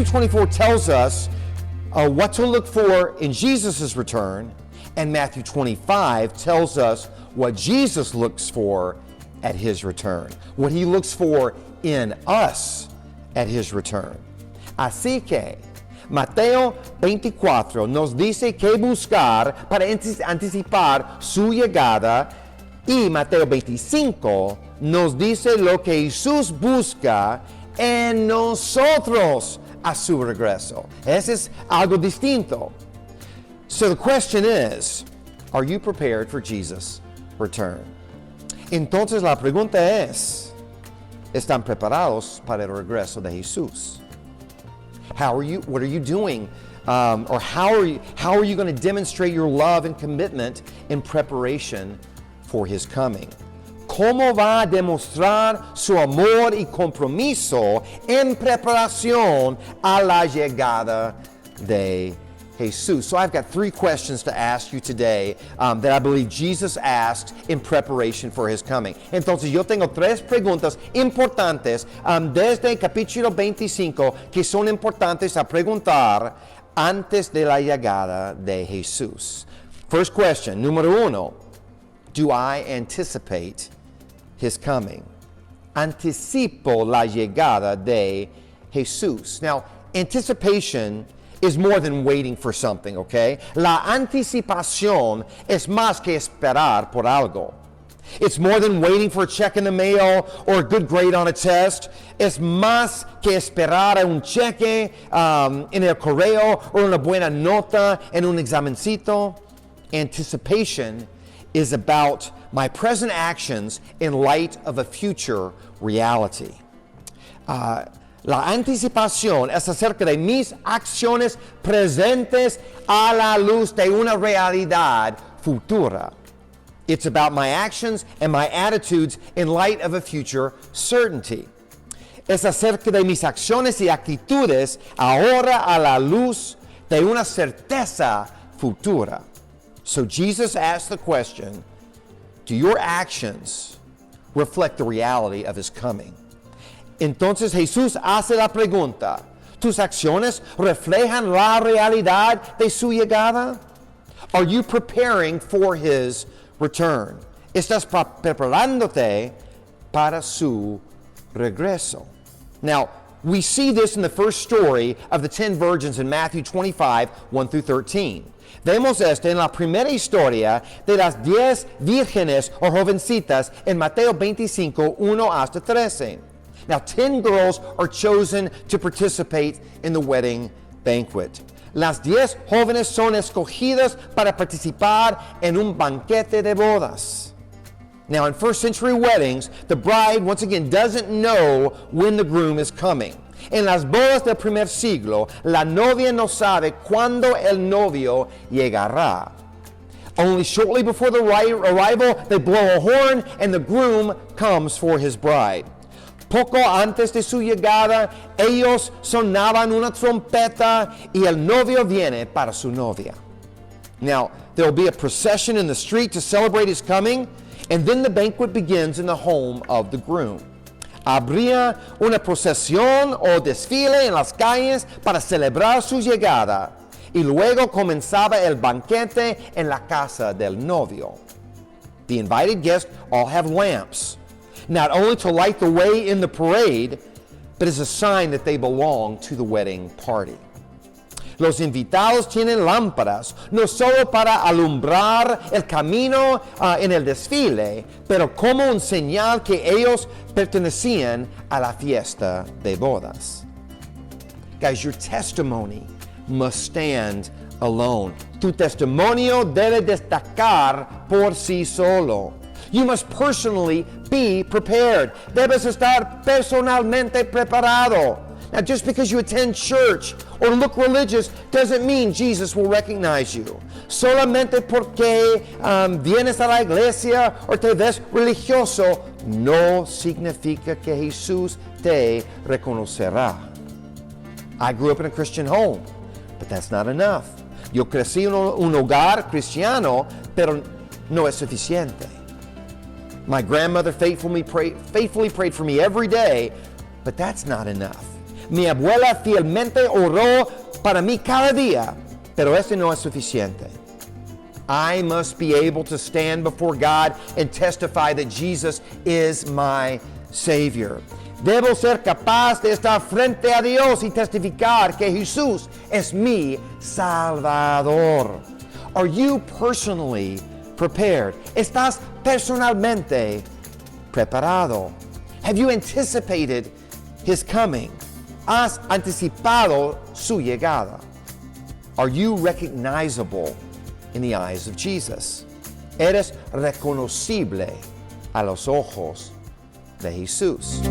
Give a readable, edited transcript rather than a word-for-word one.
Matthew 24 tells us what to look for in Jesus' return, and Matthew 25 tells us what Jesus looks for at his return, what he looks for in us at his return. Así que Mateo 24 nos dice qué buscar para anticipar su llegada, y Mateo 25 nos dice lo que Jesús busca en nosotros a su regreso. Ese es algo distinto. So the question is, are you prepared for Jesus' return? Entonces la pregunta es, ¿están preparados para el regreso de Jesús? What are you doing? Or how are you going to demonstrate your love and commitment in preparation for his coming? ¿Cómo va a demostrar su amor y compromiso en preparación a la llegada de Jesus? So I've got 3 questions to ask you today that I believe Jesus asked in preparation for his coming. Entonces yo tengo 3 preguntas importantes desde el capítulo 25 que son importantes a preguntar antes de la llegada de Jesús. First question, número 1, do I anticipate his coming? Anticipo la llegada de Jesús. Now, anticipation is more than waiting for something, okay? La anticipación es más que esperar por algo. It's more than waiting for a check in the mail or a good grade on a test. Es más que esperar a un cheque en el correo o una buena nota en un examencito. Anticipation is about my present actions in light of a future reality. La anticipación es acerca de mis acciones presentes a la luz de una realidad futura. It's about my actions and my attitudes in light of a future certainty. Es acerca de mis acciones y actitudes ahora a la luz de una certeza futura. So Jesus asked the question, do your actions reflect the reality of his coming? Entonces Jesús hace la pregunta, ¿tus acciones reflejan la realidad de su llegada? Are you preparing for his return? ¿Estás preparándote para su regreso? Now, we see this in the first story of the 10 virgins in Matthew 25, 1 through 13. Vemos esto en la primera historia de las 10 vírgenes o jovencitas en Mateo 25, 1 hasta 13. Now, 10 girls are chosen to participate in the wedding banquet. Las 10 jóvenes son escogidas para participar en un banquete de bodas. Now, in first century weddings, the bride, once again, doesn't know when the groom is coming. En las bodas del primer siglo, la novia no sabe cuándo el novio llegará. Only shortly before the arrival, they blow a horn and the groom comes for his bride. Poco antes de su llegada, ellos sonaban una trompeta y el novio viene para su novia. Now, there will be a procession in the street to celebrate his coming, and then the banquet begins in the home of the groom. Habría una procesión o desfile en las calles para celebrar su llegada, y luego comenzaba el banquete en la casa del novio. The invited guests all have lamps, not only to light the way in the parade, but as a sign that they belong to the wedding party. Los invitados tienen lámparas, no solo para alumbrar el camino en el desfile, pero como un señal que ellos pertenecían a la fiesta de bodas. Guys, your testimony must stand alone. Tu testimonio debe destacar por sí solo. You must personally be prepared. Debes estar personalmente preparado. Now, just because you attend church or look religious doesn't mean Jesus will recognize you. Solamente porque vienes a la iglesia o te ves religioso no significa que Jesús te reconocerá. I grew up in a Christian home, but that's not enough. Yo crecí en un hogar cristiano, pero no es suficiente. My grandmother faithfully prayed for me every day, but that's not enough. Mi abuela fielmente oró para mí cada día, pero eso no es suficiente. I must be able to stand before God and testify that Jesus is my Savior. Debo ser capaz de estar frente a Dios y testificar que Jesús es mi Salvador. Are you personally prepared? ¿Estás personalmente preparado? Have you anticipated His coming? ¿Has anticipado su llegada? Are you recognizable in the eyes of Jesus? ¿Eres reconocible a los ojos de Jesús?